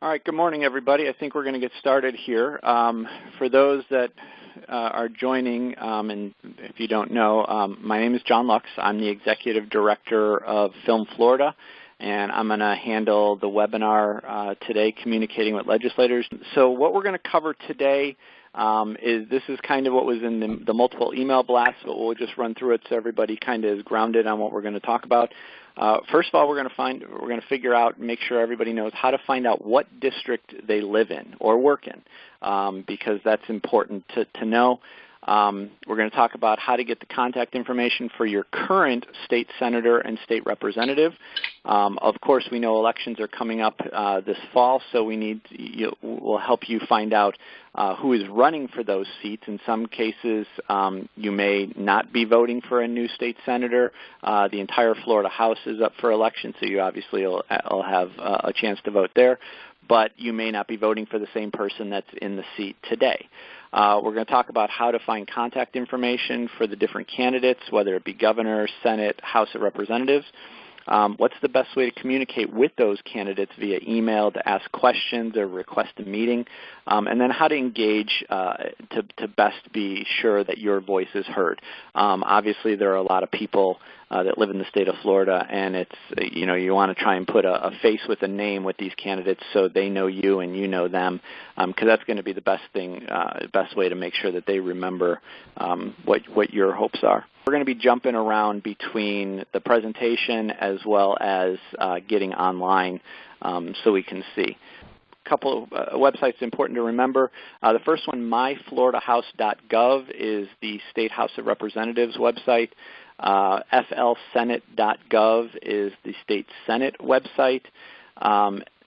All right, good morning, everybody. I think we're going to get started here. For those that are joining, and if you don't know, my name is John Lux. I'm the Executive Director of Film Florida, and I'm going to handle the webinar today, Communicating with Legislators. So what we're going to cover today this is kind of what was in the multiple email blasts, but we'll just run through it so everybody kind of is grounded on what we're going to talk about. First of all, we're going to figure out, make sure everybody knows how to find out what district they live in or work in, because that's important to know. We're going to talk about how to get the contact information for your current state senator and state representative. Of course, we know elections are coming up this fall, so we'll help you find out who is running for those seats. In some cases, you may not be voting for a new state senator. The entire Florida House is up for election, so you obviously will have a chance to vote there, but you may not be voting for the same person that's in the seat today. We're going to talk about how to find contact information for the different candidates, whether it be governor, Senate, House of Representatives. What's the best way to communicate with those candidates via email, to ask questions or request a meeting, and then how to engage to best be sure that your voice is heard. Obviously, there are a lot of people that live in the state of Florida, and it's, you want to try and put a face with a name with these candidates so they know you and you know them, because that's going to be the best way to make sure that they remember what your hopes are. We're going to be jumping around between the presentation as well as getting online so we can see. A couple of websites important to remember. The first one, myfloridahouse.gov, is the State House of Representatives website. flsenate.gov is the State Senate website.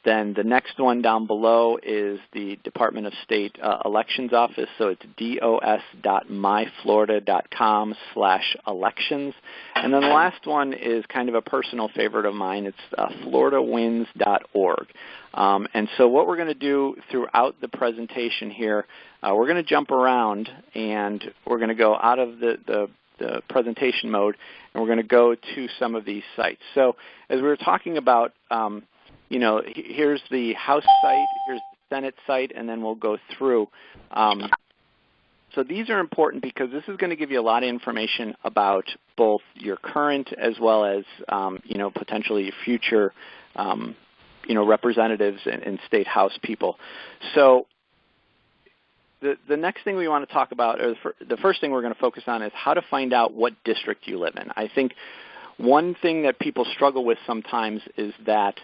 Then the next one down below is the Department of State Elections Office, so it's dos.myflorida.com/elections. And then the last one is kind of a personal favorite of mine. It's floridawins.org. And so what we're going to do throughout the presentation here, we're going to jump around, and we're going to go out of the presentation mode, and we're going to go to some of these sites. So as we were talking about, here's the House site, here's the Senate site, and then we'll go through. So these are important because this is going to give you a lot of information about both your current as well as, potentially future, representatives and state House people. So the next thing we want to talk about, or the first thing we're going to focus on, is how to find out what district you live in. I think one thing that people struggle with sometimes is that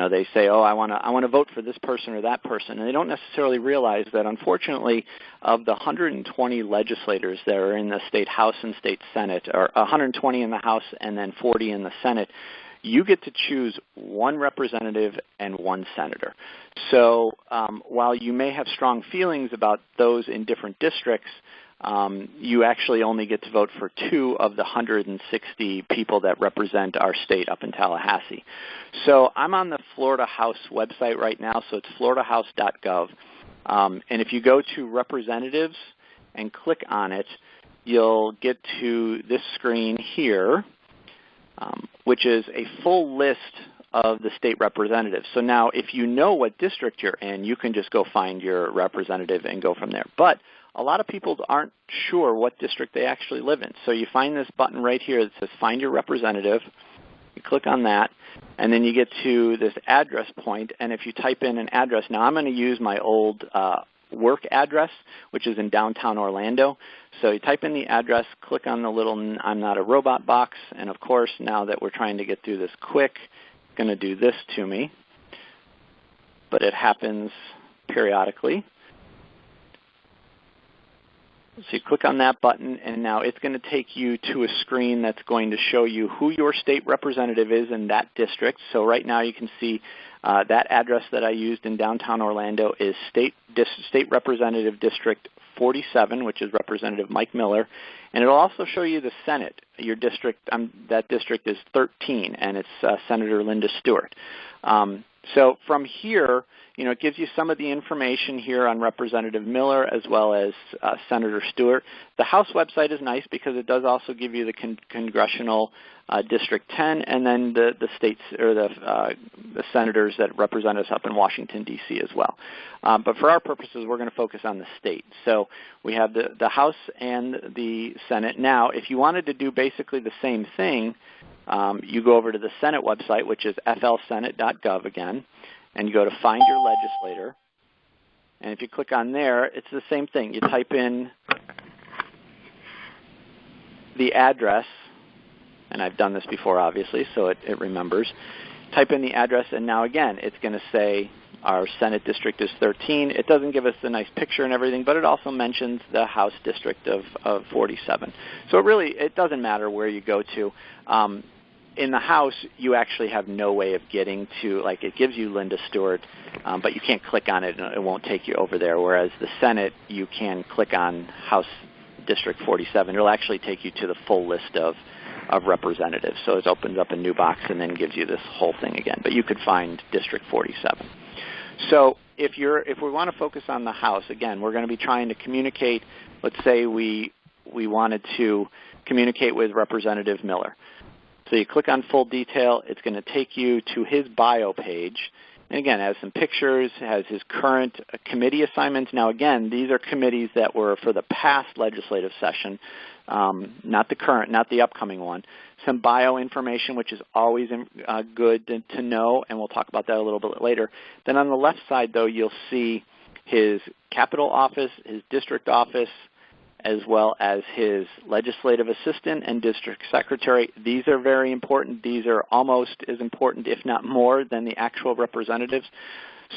they say, oh, I want to vote for this person or that person, and they don't necessarily realize that, unfortunately, of the 120 legislators that are in the state House and state Senate, or 120 in the House and then 40 in the Senate, you get to choose one representative and one senator. So while you may have strong feelings about those in different districts, you actually only get to vote for 2 of the 160 people that represent our state up in Tallahassee. So I'm on the Florida House website right now, so it's floridahouse.gov. And if you go to Representatives and click on it, you'll get to this screen here, which is a full list of the state representatives. So now if you know what district you're in, you can just go find your representative and go from there. But a lot of people aren't sure what district they actually live in. So you find this button right here that says Find Your Representative. You click on that, and then you get to this address point. And if you type in an address, now I'm going to use my old work address, which is in downtown Orlando. So you type in the address, click on the little I'm Not a Robot box, and of course, now that we're trying to get through this quick, it's going to do this to me. But it happens periodically. So you click on that button, and now it's going to take you to a screen that's going to show you who your state representative is in that district. So right now you can see that address that I used in downtown Orlando is State Representative District 47, which is Representative Mike Miller. And it'll also show you the Senate. Your district, that district is 13, and it's Senator Linda Stewart. So from here, it gives you some of the information here on Representative Miller as well as Senator Stewart. The House website is nice because it does also give you the congressional District 10 and then the states or the senators that represent us up in Washington, D.C. as well. But for our purposes, we're going to focus on the state. So we have the House and the Senate. Now, if you wanted to do basically the same thing, you go over to the Senate website, which is flsenate.gov again, and you go to Find Your Legislator. And if you click on there, it's the same thing. You type in the address, and I've done this before, obviously, so it remembers. Type in the address, and now again, it's going to say our Senate district is 13. It doesn't give us a nice picture and everything, but it also mentions the House district of 47. So it doesn't matter where you go to. In the House, you actually have no way of getting to, it gives you Linda Stewart, but you can't click on it and it won't take you over there, whereas the Senate, you can click on House District 47. It'll actually take you to the full list of representatives. So it opens up a new box and then gives you this whole thing again, but you could find District 47. So if we want to focus on the House, again, we're going to be trying to communicate. Let's say we wanted to communicate with Representative Miller. So you click on Full Detail. It's going to take you to his bio page. And again, it has some pictures, it has his current committee assignments. Now again, these are committees that were for the past legislative session, not the current, not the upcoming one. Some bio information, which is always good to know, and we'll talk about that a little bit later. Then on the left side, though, you'll see his capital office, his district office, as well as his legislative assistant and district secretary. These are very important. These are almost as important, if not more, than the actual representatives.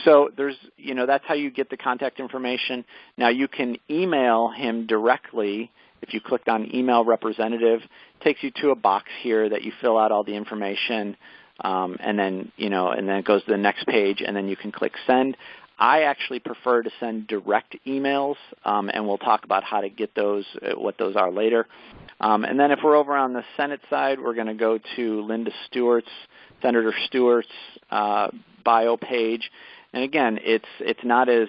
So that's how you get the contact information. Now you can email him directly. If you click on Email Representative, it takes you to a box here that you fill out all the information, and then it goes to the next page, and then you can click Send. I actually prefer to send direct emails, and we'll talk about how to get those, what those are later. And then if we're over on the Senate side, we're going to go to Senator Stewart's bio page. And again, it's not as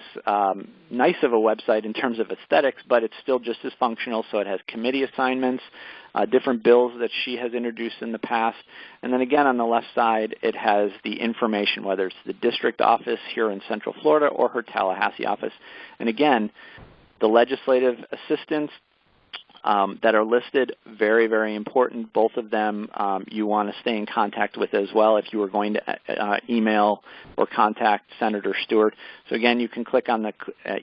nice of a website in terms of aesthetics, but it's still just as functional. So it has committee assignments, different bills that she has introduced in the past. And then again, on the left side, it has the information, whether it's the district office here in Central Florida or her Tallahassee office. And again, the legislative assistants that are listed, very, very important. Both of them you want to stay in contact with as well if you were going to email or contact Senator Stewart. So again, you can click on the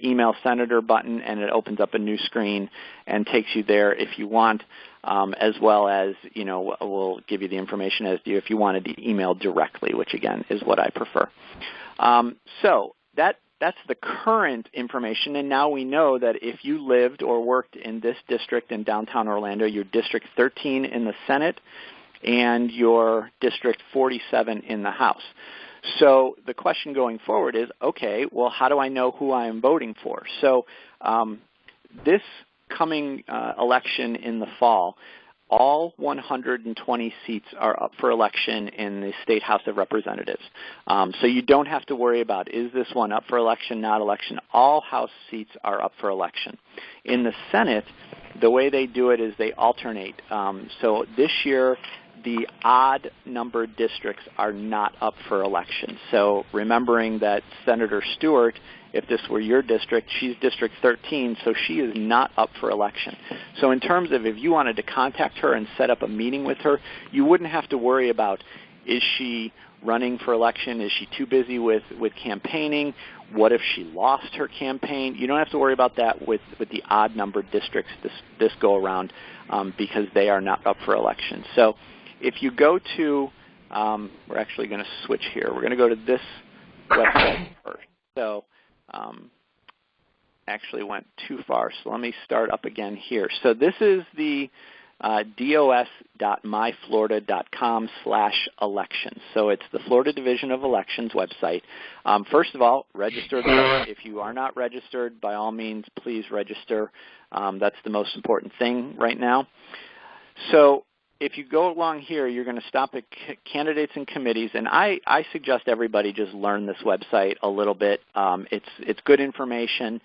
Email Senator button, and it opens up a new screen and takes you there if you want, as well as, we'll give you the information as to if you wanted to email directly, which again is what I prefer. So that's the current information, and now we know that if you lived or worked in this district in downtown Orlando, you're District 13 in the Senate and your District 47 in the House. So the question going forward is, okay, well, how do I know who I am voting for? So this coming election in the fall, all 120 seats are up for election in the State House of Representatives. So you don't have to worry about, is this one up for election, not election? All House seats are up for election. In the Senate, the way they do it is they alternate. So this year, the odd-numbered districts are not up for election. So remembering that Senator Stewart, if this were your district, she's District 13, so she is not up for election. So in terms of if you wanted to contact her and set up a meeting with her, you wouldn't have to worry about, is she running for election? Is she too busy with campaigning? What if she lost her campaign? You don't have to worry about that with the odd-numbered districts this go-around because they are not up for election. So if you go to, we're actually going to switch here. We're going to go to this website first. So actually went too far, so let me start up again here. So this is the dos.myflorida.com/elections. So it's the Florida Division of Elections website. First of all, register there. If you are not registered, by all means, please register. That's the most important thing right now. So if you go along here, you're going to stop at candidates and committees, and I suggest everybody just learn this website a little bit. It's good information.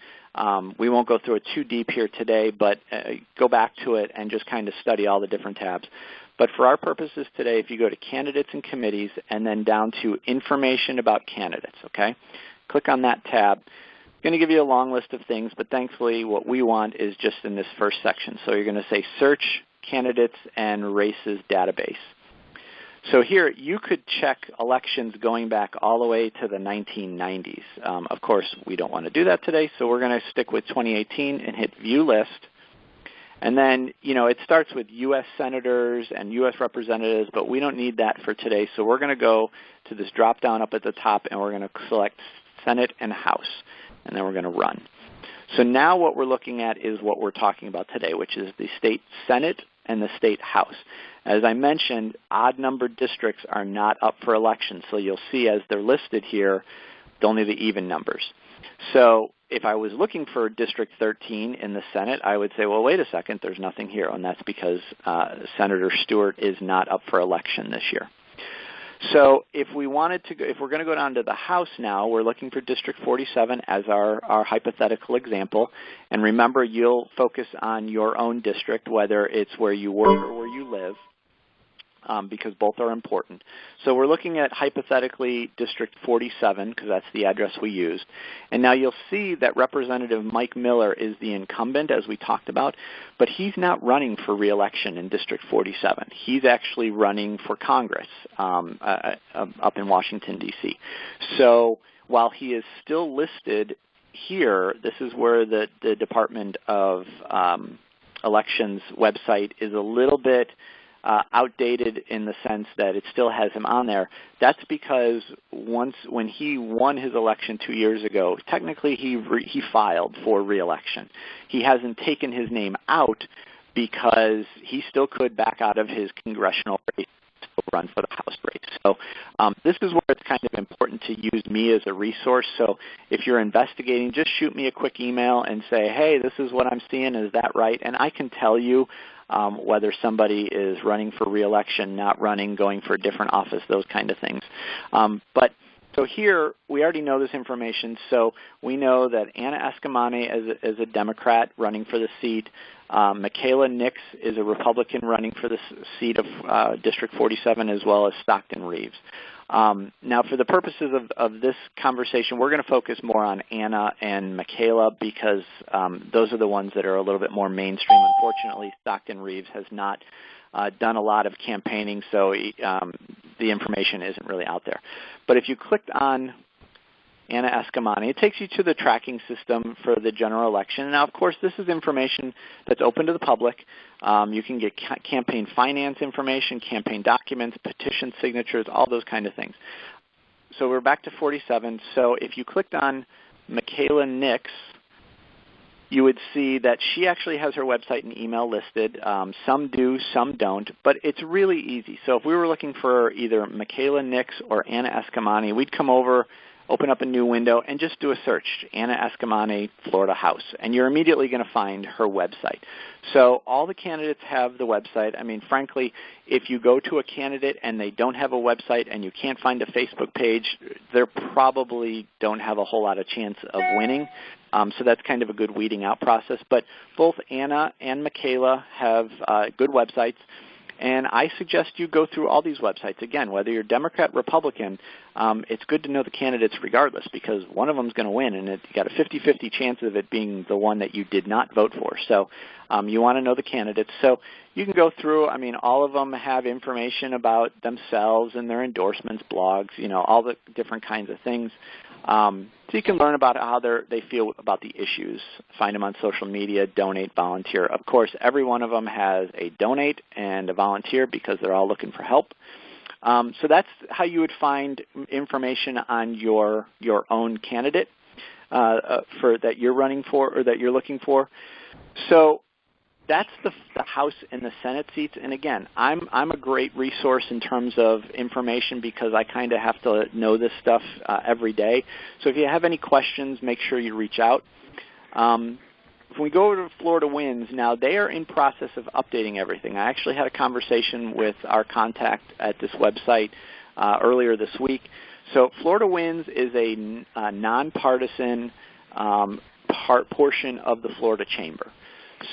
We won't go through it too deep here today, but go back to it and just kind of study all the different tabs. But for our purposes today, if you go to candidates and committees and then down to information about candidates, okay? Click on that tab. It's going to give you a long list of things, but thankfully what we want is just in this first section. So you're going to say search candidates and races database. So here you could check elections going back all the way to the 1990s. Of course, we don't want to do that today, so we're going to stick with 2018 and hit View List. And then, it starts with U.S. senators and U.S. representatives, but we don't need that for today. So we're going to go to this drop-down up at the top, and we're going to select Senate and House, and then we're going to run. So now what we're looking at is what we're talking about today, which is the state Senate and the state House. As I mentioned, odd-numbered districts are not up for election. So you'll see as they're listed here, only the even numbers. So if I was looking for District 13 in the Senate, I would say, well, wait a second, there's nothing here. And that's because Senator Stewart is not up for election this year. So if we're going to go down to the House now, we're looking for District 47 as our hypothetical example. And remember, you'll focus on your own district, whether it's where you work or where you live, because both are important. So we're looking at hypothetically District 47, because that's the address we used. And now you'll see that Representative Mike Miller is the incumbent, as we talked about, but he's not running for re-election in District 47. He's actually running for Congress up in Washington, D.C. So while he is still listed here, this is where the Department of Elections website is a little bit outdated in the sense that it still has him on there. That's because when he won his election 2 years ago, technically he filed for re-election. He hasn't taken his name out because he still could back out of his congressional race to run for the House race. So this is where it's kind of important to use me as a resource. So if you're investigating, just shoot me a quick email and say, hey, this is what I'm seeing, is that right? And I can tell you whether somebody is running for re-election, not running, going for a different office, those kind of things. So here, we already know this information. So we know that Anna Escamane is a Democrat running for the seat. Michaela Nix is a Republican running for the seat of District 47, as well as Stockton Reeves. Now, for the purposes of this conversation, we're going to focus more on Anna and Michaela because those are the ones that are a little bit more mainstream. Unfortunately, Stockton Reeves has not done a lot of campaigning, so the information isn't really out there. But if you clicked on Anna Escamane, it takes you to the tracking system for the general election. Now, of course, this is information that's open to the public. You can get campaign finance information, campaign documents, petition signatures, all those kind of things. So we're back to 47. So if you clicked on Michaela Nix, you would see that she actually has her website and email listed. Some do, some don't, but it's really easy. So if we were looking for either Michaela Nix or Anna Escamane, we'd come over, open up a new window, and just do a search, Anna Escamane, Florida House, and you're immediately going to find her website. So all the candidates have the website. I mean, frankly, if you go to a candidate and they don't have a website and you can't find a Facebook page, they probably don't have a whole lot of chance of winning. So that's kind of a good weeding out process. But both Anna and Michaela have good websites. And I suggest you go through all these websites. Again, whether you're Democrat, Republican, it's good to know the candidates regardless because one of them is going to win, and you got a 50-50 chance of it being the one that you did not vote for. So you want to know the candidates. So you can go through. I mean, all of them have information about themselves and their endorsements, blogs, all the different kinds of things. So you can learn about how they feel about the issues, find them on social media, donate, volunteer. Of course, every one of them has a donate and a volunteer because they're all looking for help. So that's how you would find information on your own candidate that you're running for or that you're looking for. So that's the House and the Senate seats. And again, I'm a great resource in terms of information because I kind of have to know this stuff every day. So if you have any questions, make sure you reach out. if we go over to Florida Wins, now they are in process of updating everything. I actually had a conversation with our contact at this website earlier this week. So Florida Wins is a nonpartisan portion of the Florida Chamber.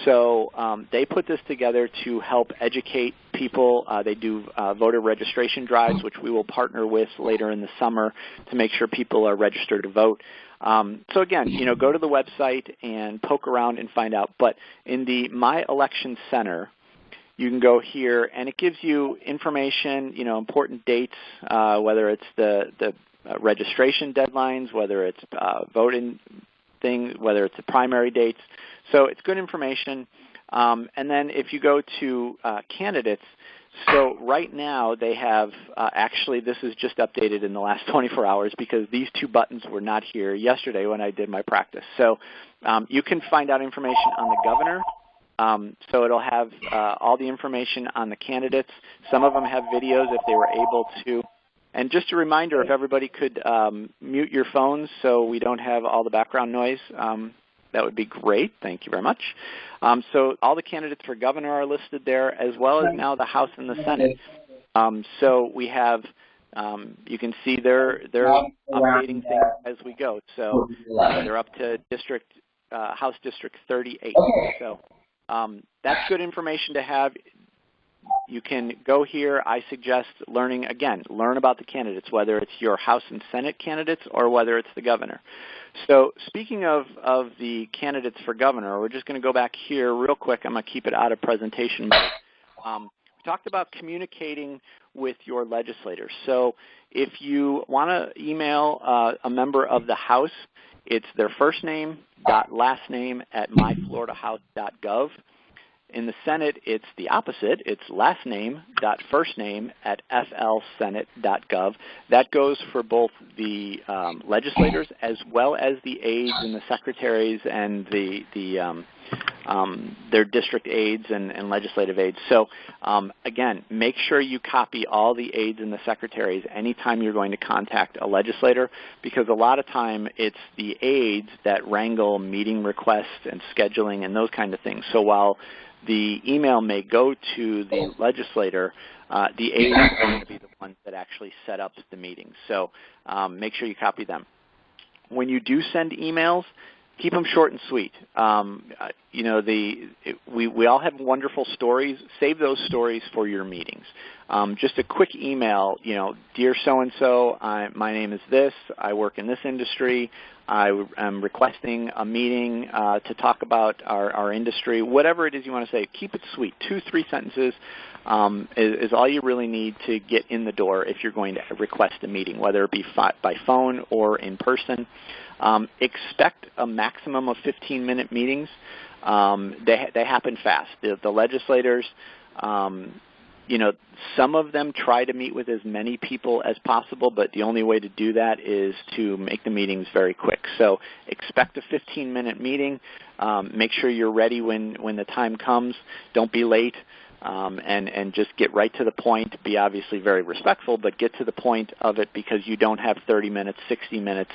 So they put this together to help educate people. They do voter registration drives, which we will partner with later in the summer to make sure people are registered to vote. So again, go to the website and poke around and find out. But in the My Election Center, you can go here, and it gives you information, important dates, whether it's the registration deadlines, whether it's voting things, whether it's the primary dates. So it's good information. And then if you go to candidates, so right now they have, actually this is just updated in the last 24 hours because these two buttons were not here yesterday when I did my practice. So you can find out information on the governor. So it'll have all the information on the candidates. Some of them have videos if they were able to. And just a reminder, if everybody could mute your phones so we don't have all the background noise, that would be great. Thank you very much. So all the candidates for governor are listed there, as well as now the House and the Senate. So we have, you can see they're updating things as we go. So they're up to House District 38. So that's good information to have. You can go here. I suggest learn about the candidates, whether it's your House and Senate candidates or whether it's the governor. So speaking of the candidates for governor, we're just going to go back here real quick. I'm going to keep it out of presentation mode. We talked about communicating with your legislators. So if you want to email a member of the House, it's their first name dot last name at myfloridahouse.gov. In the Senate, it's the opposite. It's last name dot first name at flsenate.gov. That goes for both the legislators as well as the aides and the secretaries and their district aides and legislative aides. So again, make sure you copy all the aides and the secretaries anytime you're going to contact a legislator, because a lot of time it's the aides that wrangle meeting requests and scheduling and those kind of things. So while the email may go to the legislator, the aides are going to be the ones that actually set up the meetings. So make sure you copy them. When you do send emails, keep them short and sweet. We all have wonderful stories. Save those stories for your meetings. Just a quick email, dear so-and-so, my name is this, I work in this industry, I am requesting a meeting to talk about our industry. Whatever it is you want to say, keep it sweet. 2-3 sentences is all you really need to get in the door if you're going to request a meeting, whether it be by phone or in person. Expect a maximum of 15-minute meetings. They happen fast. The legislators, some of them try to meet with as many people as possible, but the only way to do that is to make the meetings very quick. So expect a 15-minute meeting. Make sure you're ready when the time comes. Don't be late, and just get right to the point. Be obviously very respectful, but get to the point of it, because you don't have 30 minutes, 60 minutes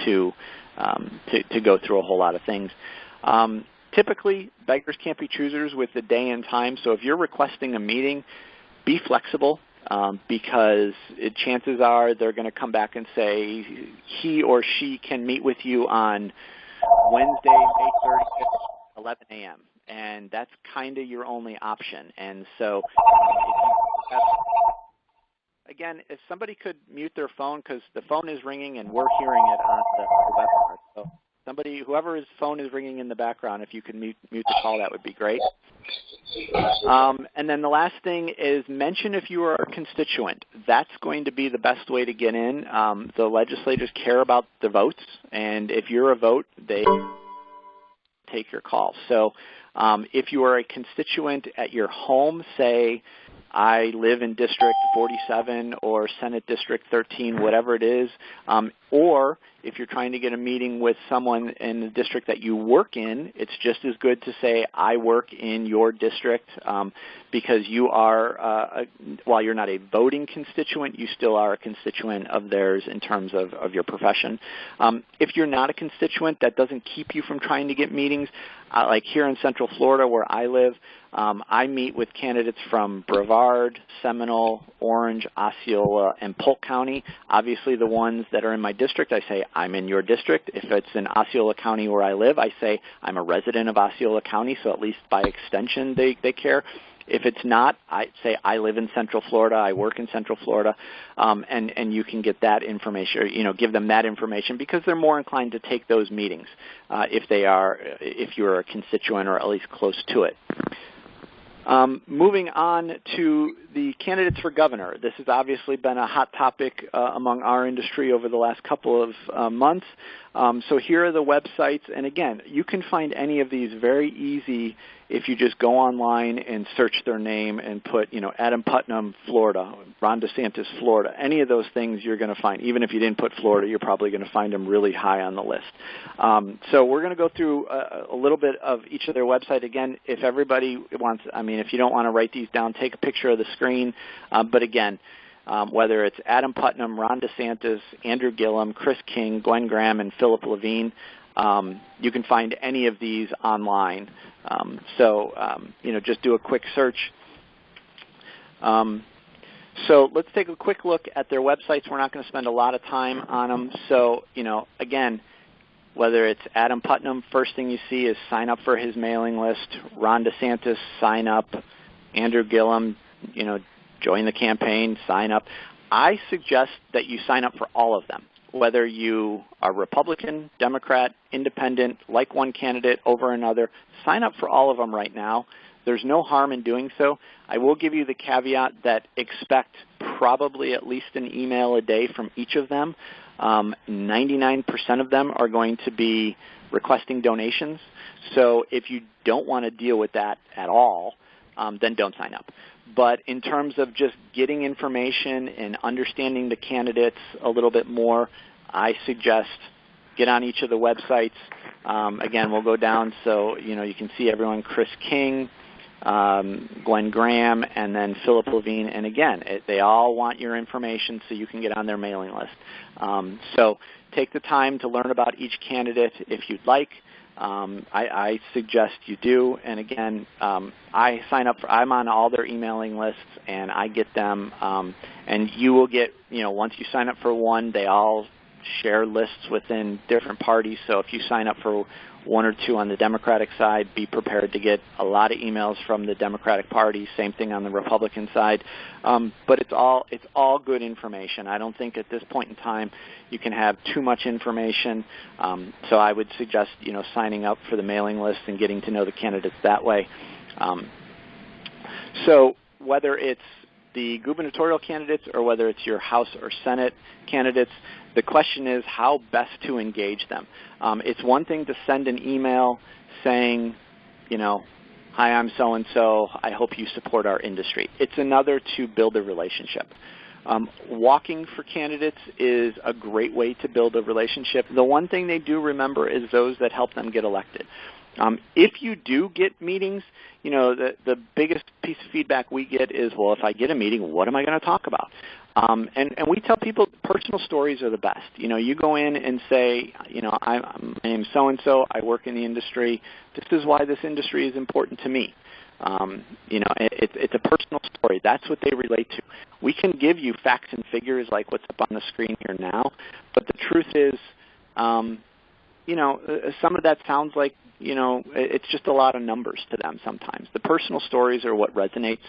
to go through a whole lot of things. Typically, beggars can't be choosers with the day and time, so if you're requesting a meeting, be flexible, because chances are they're going to come back and say he or she can meet with you on Wednesday, May 30th, 11 a.m., and that's kind of your only option. And so again, if somebody could mute their phone, because the phone is ringing and we're hearing it on the webinar. So whoever's phone is ringing in the background, if you could mute the call, that would be great. And then the last thing is mention if you are a constituent. That's going to be the best way to get in. The legislators care about the votes, and if you're a vote, they take your call. So if you are a constituent at your home, say I live in District 47 or Senate District 13, whatever it is, Or if you're trying to get a meeting with someone in the district that you work in, it's just as good to say, I work in your district, because you are, while you're not a voting constituent, you still are a constituent of theirs in terms of your profession. If you're not a constituent, that doesn't keep you from trying to get meetings. Like here in Central Florida where I live, I meet with candidates from Brevard, Seminole, Orange, Osceola, and Polk County. Obviously the ones that are in my district, I say, I'm in your district. If it's in Osceola County where I live, I say, I'm a resident of Osceola County, so at least by extension they care. If it's not, I say I live in Central Florida, I work in Central Florida, and you can get that information, or, give them that information because they're more inclined to take those meetings if you're a constituent or at least close to it. Moving on to the candidates for governor. This has obviously been a hot topic among our industry over the last couple of months. So here are the websites. And again, you can find any of these very easy if you just go online and search their name and put, Adam Putnam, Florida, Ron DeSantis, Florida. Any of those things you're going to find. Even if you didn't put Florida, you're probably going to find them really high on the list. So we're going to go through a little bit of each of their website. Again, if everybody wants, if you don't want to write these down, take a picture of the screen. But again, whether it's Adam Putnam, Ron DeSantis, Andrew Gillum, Chris King, Glenn Graham, and Philip Levine, you can find any of these online. Just do a quick search. So let's take a quick look at their websites. We're not going to spend a lot of time on them. So, again, whether it's Adam Putnam, first thing you see is sign up for his mailing list. Ron DeSantis, sign up. Andrew Gillum, join the campaign, sign up. I suggest that you sign up for all of them, whether you are Republican, Democrat, Independent, like one candidate over another. Sign up for all of them right now. There's no harm in doing so. I will give you the caveat that expect probably at least an email a day from each of them. 99% of them are going to be requesting donations. So if you don't want to deal with that at all, then don't sign up. But in terms of just getting information and understanding the candidates a little bit more, I suggest get on each of the websites. Again, we'll go down so you can see everyone: Chris King, Glenn Graham, and then Philip Levine. And again, they all want your information so you can get on their mailing list. So take the time to learn about each candidate if you'd like. I suggest you do. And again, I sign up I'm on all their emailing lists, and I get them. And you will get, once you sign up for one, they all share lists within different parties. So if you sign up for one or two on the Democratic side, be prepared to get a lot of emails from the Democratic Party. Same thing on the Republican side. But it's all good information. I don't think at this point in time you can have too much information. So I would suggest signing up for the mailing list and getting to know the candidates that way. So whether it's the gubernatorial candidates or whether it's your House or Senate candidates, the question is how best to engage them. It's one thing to send an email saying, hi, I'm so-and-so, I hope you support our industry. It's another to build a relationship. Walking for candidates is a great way to build a relationship. The one thing they do remember is those that help them get elected. If you do get meetings, the biggest piece of feedback we get is, well, if I get a meeting, what am I going to talk about? And we tell people personal stories are the best. You go in and say, my name is so-and-so, I work in the industry. This is why this industry is important to me. It's a personal story. That's what they relate to. We can give you facts and figures like what's up on the screen here now, but the truth is, some of that sounds like, it's just a lot of numbers to them sometimes. The personal stories are what resonates.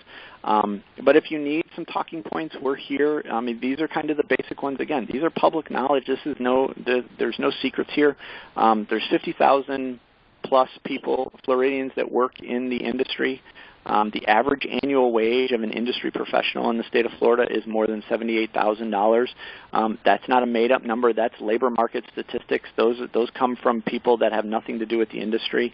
But if you need some talking points, we're here. These are kind of the basic ones. Again, these are public knowledge. There's no secrets here. There's 50,000 plus people, Floridians, that work in the industry. The average annual wage of an industry professional in the state of Florida is more than $78,000. That's not a made-up number. That's labor market statistics. Those come from people that have nothing to do with the industry.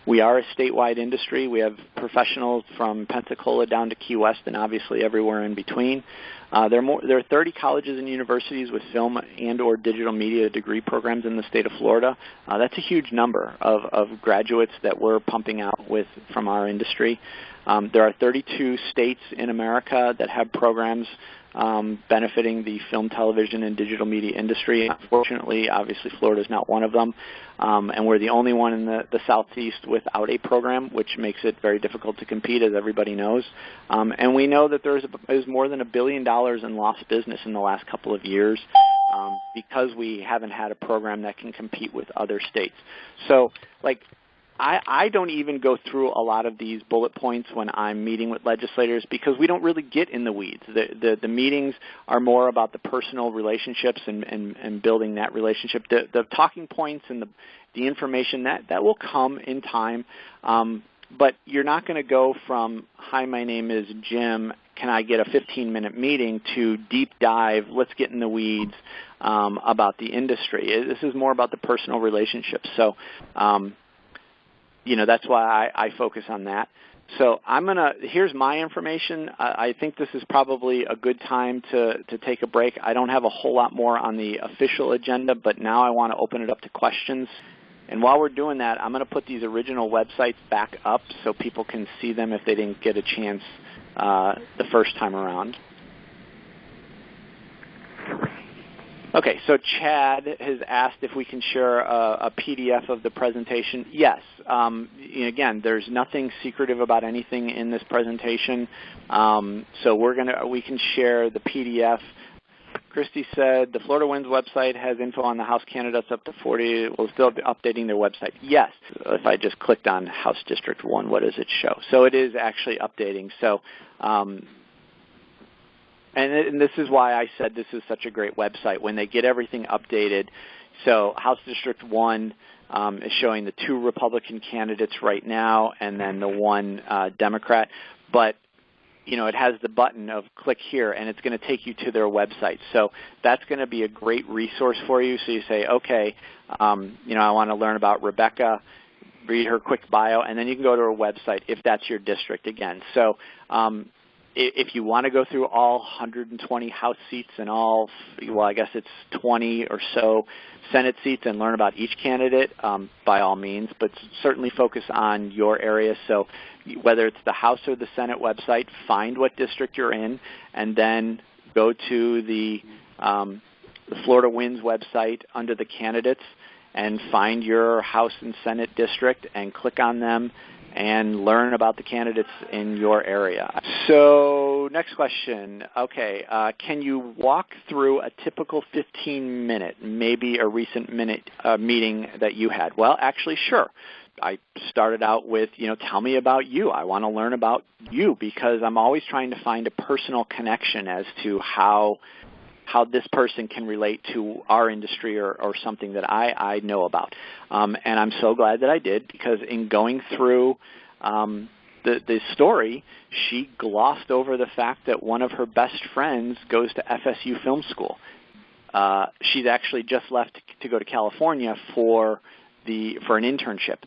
We are a statewide industry. We have professionals from Pensacola down to Key West and obviously everywhere in between. There are 30 colleges and universities with film and or digital media degree programs in the state of Florida. That's a huge number of graduates that we're pumping out from our industry. There are 32 states in America that have programs benefiting the film, television, and digital media industry. Unfortunately, obviously, Florida is not one of them, and we're the only one in the Southeast without a program, which makes it very difficult to compete, as everybody knows. And we know that there's more than $1 billion in lost business in the last couple of years because we haven't had a program that can compete with other states. So, I don't even go through a lot of these bullet points when I'm meeting with legislators because we don't really get in the weeds. The meetings are more about the personal relationships and building that relationship. The talking points and the information, that will come in time, but you're not going to go from, hi, my name is Jim, can I get a 15-minute meeting, to deep dive, let's get in the weeds about the industry. This is more about the personal relationships. So, that's why I focus on that. So here's my information. I think this is probably a good time to take a break. I don't have a whole lot more on the official agenda, but now I want to open it up to questions. And while we're doing that, I'm going to put these original websites back up so people can see them if they didn't get a chance the first time around. Okay, so Chad has asked if we can share a PDF of the presentation. Yes. Again, there's nothing secretive about anything in this presentation, so we can share the PDF. Christy said the Florida Winds website has info on the House candidates up to 40. Will still be updating their website. Yes. If I just clicked on House District 1, what does it show? So it is actually updating. So. And this is why I said this is such a great website. When they get everything updated, so House District 1 is showing the 2 Republican candidates right now and then the 1 Democrat. But, it has the button of click here, and it's going to take you to their website. So that's going to be a great resource for you. So you say, okay, I want to learn about Rebecca, read her quick bio, and then you can go to her website if that's your district again. So if you want to go through all 120 House seats and all, I guess it's 20 or so Senate seats and learn about each candidate, by all means, but certainly focus on your area. So whether it's the House or the Senate website, find what district you're in, and then go to the Florida Winds website under the candidates and find your House and Senate district and click on them and learn about the candidates in your area. So next question. Okay, can you walk through a typical 15-minute, maybe a recent meeting that you had? Well, actually, sure. I started out with, tell me about you. I want to learn about you because I'm always trying to find a personal connection as to how this person can relate to our industry or something that I know about. And I'm so glad that I did because in going through the story, she glossed over the fact that one of her best friends goes to FSU Film School. She's actually just left to go to California for an internship.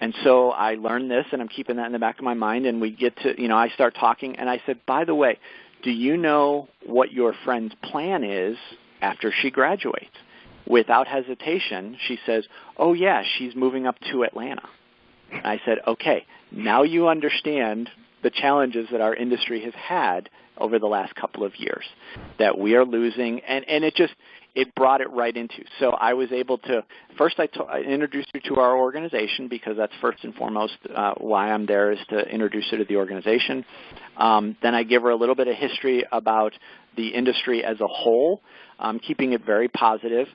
And so I learned this, and I'm keeping that in the back of my mind, and we get to, I start talking, and I said, by the way, do you know what your friend's plan is after she graduates? Without hesitation, she says, oh, yeah, she's moving up to Atlanta. And I said, okay, now you understand the challenges that our industry has had over the last couple of years, that we are losing, and it brought it right into. So I was able to, first I introduced her to our organization because that's first and foremost why I'm there, is to introduce her to the organization. Then I give her a little bit of history about the industry as a whole, keeping it very positive.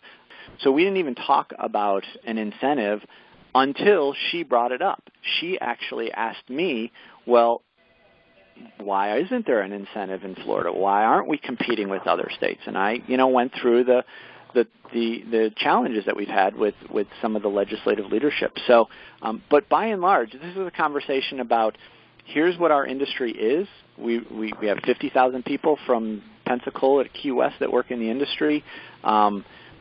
So we didn't even talk about an incentive until she brought it up. She actually asked me, well, why isn't there an incentive in Florida? Why aren't we competing with other states? And I, went through the challenges that we've had with some of the legislative leadership. So, but by and large, this is a conversation about here's what our industry is. We have 50,000 people from Pensacola to Key West that work in the industry.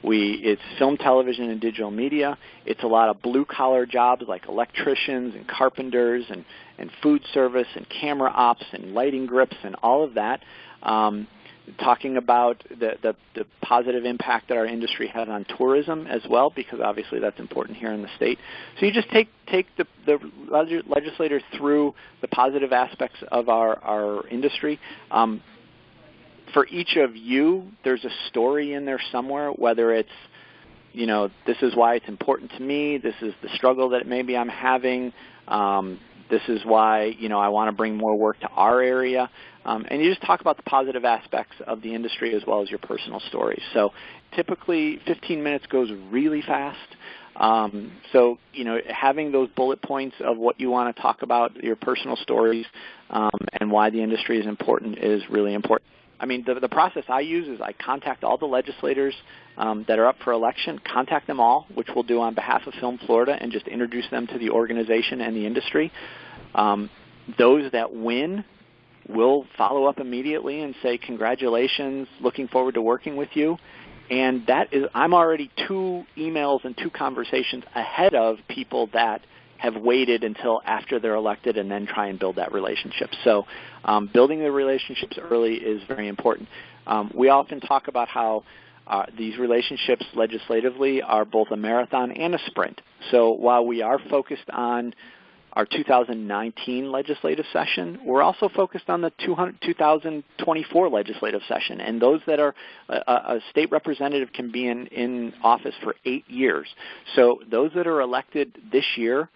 It's film, television, and digital media. It's a lot of blue-collar jobs like electricians and carpenters and food service and camera ops and lighting grips and all of that. Talking about the positive impact that our industry has on tourism as well, because obviously that's important here in the state. So you just take the legislators through the positive aspects of our industry. For each of you, there's a story in there somewhere, whether it's, this is why it's important to me, this is the struggle that maybe I'm having, this is why, I want to bring more work to our area. And you just talk about the positive aspects of the industry as well as your personal stories. So typically 15 minutes goes really fast. So, having those bullet points of what you want to talk about, your personal stories, and why the industry is important is really important. I mean, the process I use is I contact all the legislators that are up for election, contact them all, which we'll do on behalf of Film Florida, and just introduce them to the organization and the industry. Those that win will follow up immediately and say, congratulations, looking forward to working with you. And I'm already 2 emails and 2 conversations ahead of people that have waited until after they're elected and then try and build that relationship. So building the relationships early is very important. We often talk about how these relationships legislatively are both a marathon and a sprint. So while we are focused on our 2019 legislative session, we're also focused on the 2024 legislative session. And those that are a state representative can be in office for 8 years. So those that are elected this year,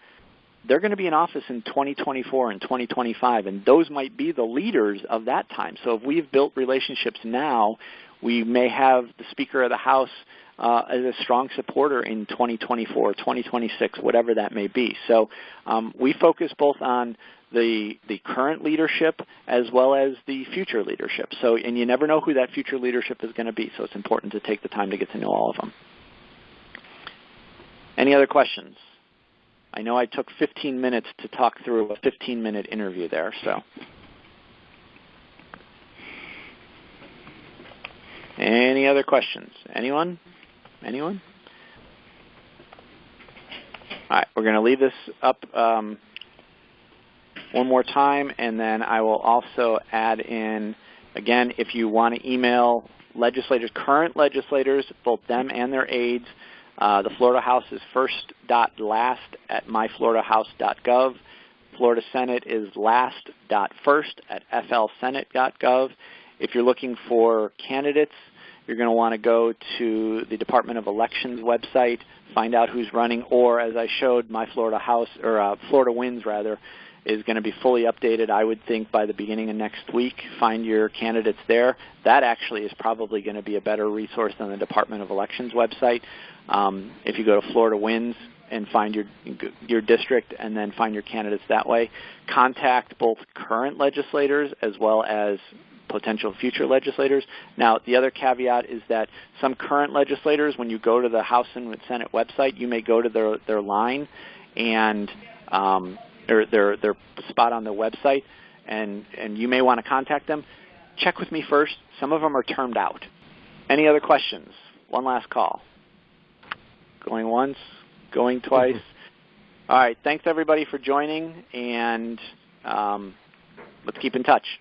they're going to be in office in 2024 and 2025, and those might be the leaders of that time. So if we've built relationships now, we may have the Speaker of the House as a strong supporter in 2024, 2026, whatever that may be. So we focus both on the current leadership as well as the future leadership. So, and you never know who that future leadership is going to be, so it's important to take the time to get to know all of them. Any other questions? I know I took 15 minutes to talk through a 15-minute interview there, so. Any other questions? Anyone? Anyone? All right, we're going to leave this up one more time, and then I will also add in, again, if you want to email legislators, current legislators, both them and their aides, the Florida House is first.last@myfloridahouse.gov. Florida Senate is last.first@flsenate.gov. If you're looking for candidates, you're going to want to go to the Department of Elections website, find out who's running, or as I showed, My Florida House, or Florida Wins rather, is going to be fully updated, I would think, by the beginning of next week. Find your candidates there. That actually is probably going to be a better resource than the Department of Elections website. If you go to Florida Wins and find your district and then find your candidates that way, contact both current legislators as well as potential future legislators. Now, the other caveat is that some current legislators, when you go to the House and Senate website, you may go to their line and or their spot on the website, and you may want to contact them. Check with me first. Some of them are termed out. Any other questions? One last call. Going once, going twice. All right, thanks everybody for joining, and let's keep in touch.